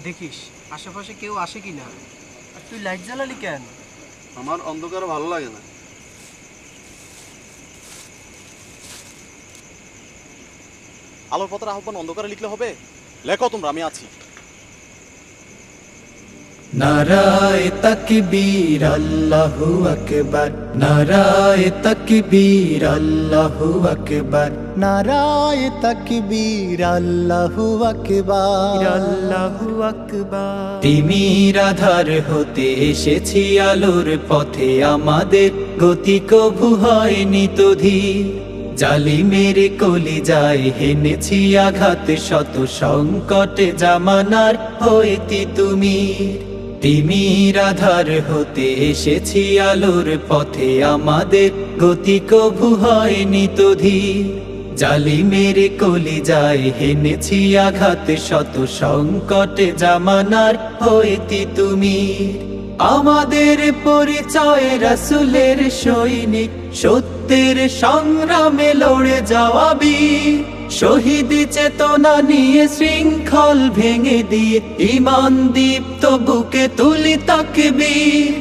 দেখিস আশেপাশে কেউ আসে কিনা। আর তুই লাইট জ্বালালি কেন? আমার অন্ধকার ভালো লাগে না। আলোর পথের আহ্বান অন্ধকারে লিখলে হবে? লেখো তোমরা, আমি আছি। নারায়ে তাকবীর আল্লাহু আকবার, নারায়ে তাকবীর আল্লাহু আকবার, নারায়ে তাকবীর আল্লাহু আকবার, আল্লাহু আকবার। তিমির আধার হতে এসেছি আলোর পথে, আমাদের গতি কভু হয়নি তো ধীর। জালিমের কলিজায় হেনেছি আঘাত, শত সংকটে জামানার হইতি তুমি। তিমির আধার হতে এসেছি আলোর পথে, আমাদের গতি কভু হয়নি তো ধীর। জালিমের কলিজায় হেনেছি আঘাত, শত সংকটে জামানার হইতি তুমি। আমাদের পরিচয় রাসূলের সৈনিক, সত্যের সংগ্রামে লড়ে যাওয়া বীর। শহীদ চেতনা নিয়ে শৃঙ্খল ভেঙে দিয়ে, ঈমান দীপ্ত বুকে তুলি তাকবীর।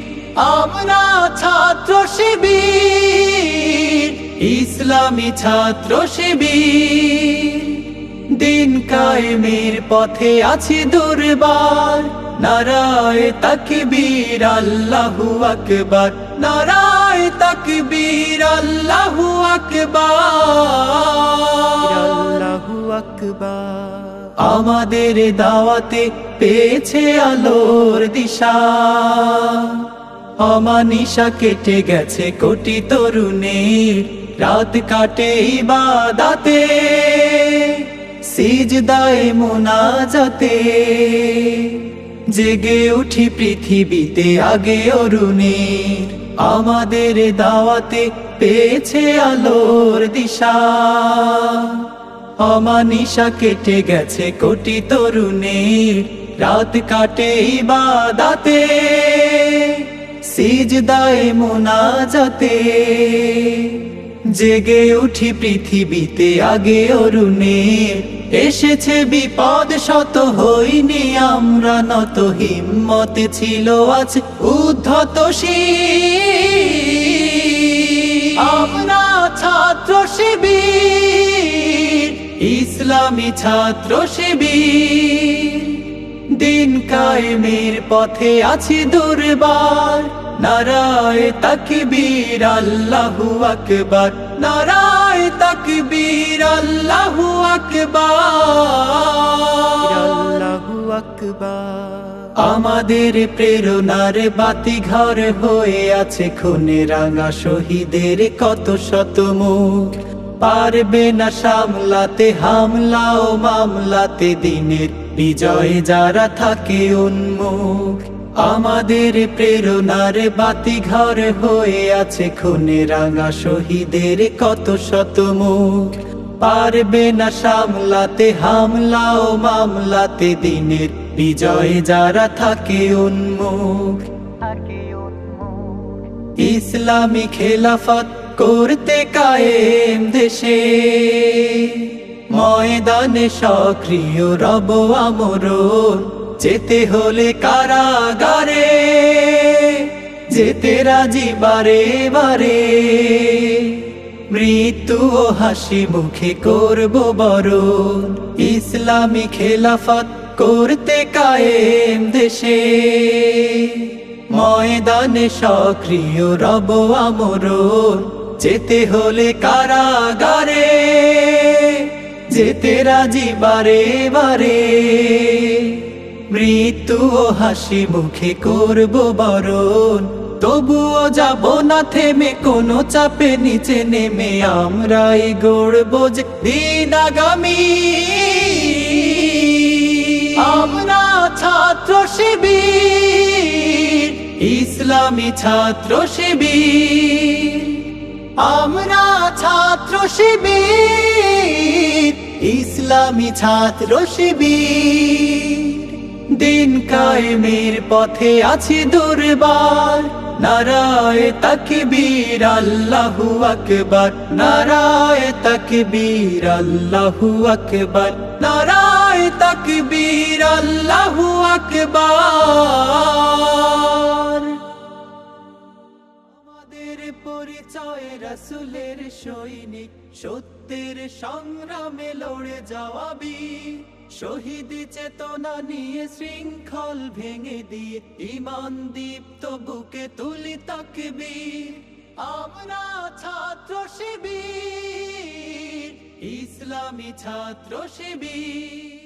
আমরা ছাত্র শিবির, ইসলামী ছাত্র শিবির। দিন কায়েমের পথে আছি দুর্বার, নারায়ে তাকবীর আল্লাহু আকবার, নারায়ে তাকবীর আল্লাহু আকবার, আল্লাহু আকবার। আমাদের দাওয়াতে পেয়েছে আলোর দিশা, অমানিশা কেটে গেছে কোটি তরুণের। রাত কাটে ইবাদতে, সিজদায়ে মুনাজাতে, জেগে উঠি পৃথিবীতে আগে অরুণের। আমাদের দাওয়াতে পেয়েছে আলোর দিশা, অমানিশা কেটে গেছে কোটি তরুণের। রাত কাটে ইবাদতে, সিজদায়ে মুনাজাতে, জেগে উঠি পৃথিবীতে আগে অরুণের। এসেছে বিপদ শত, হইনি আমরা নত, হিম্মতে ছিল আজ উদ্ধত শির। আমরা ছাত্র শিবির, ইসলামী ছাত্র শিবির। দিন কায়েমের পথে আছি দুর্বার, নারায়ে তাকবীর আল্লাহু আকবার, নারায়ে তাকবীর আল্লাহু আকবার, আল্লাহু আকবার। আমাদের প্রেরণার বাতি ঘর হয়ে আছে খুনে রাঙা শহীদের কত শত মুখ। পারবে না সামলাতে হামলা ও মামলাতে, দিনের বিজয় যারা থাকে উন্মুখ। আমাদের প্রেরণার বাতি ঘর হয়ে আছে খুনে রাঙা শহীদের কত শত মুখ। পারবে না সামলাতে হামলা ও মামলাতে, দিনের বিজয় যারা থাকে উন্মুখ। ইসলামী খেলাফত করতে কায়েম দেশে, ময়দানে সক্রিয় রব আমরণ। যেতে হলে কারাগারে, যেতে রাজি বারে বারে। মৃত্যু ও হাসি মুখে করব বরণ, ইসলামী খেলাফত করতে কায়েম দেশে। ময়দানে সক্রিয় রব আমরণ। যেতে হলে কারাগারে, যেতে রাজি বারে বারে। মৃত্যু ও হাসি মুখে করব বরণ, তবুও যাব না থেমে কোনো চাপে নিচে নেমে। আমরাই গড়ব যে দিন আগামী। আমরা ছাত্র শিবির, ইসলামী ছাত্র শিবির। আমরা ছাত্র শিবির, ইসলামী ছাত্র শিবির। দিন কায়েমের পথে আছি দুর্বার, নারায়ে তাকবীর আল্লাহু আকবার, নারায়ে তাকবীর আল্লাহু আকবার, নারায়ে তাকবীর আল্লাহু আকবার। আমাদের পরিচয় রাসূলের সৈনিক, সত্যের সংগ্রামে লড়ে যাওয়া বীর, শহীদ চেতনা নিয়ে শৃঙ্খল ভেঙে দিয়ে ঈমান দীপ্ত বুকে তুলি তাকবীর। আমরা ছাত্র শিবির, ইসলামী ছাত্র শিবির।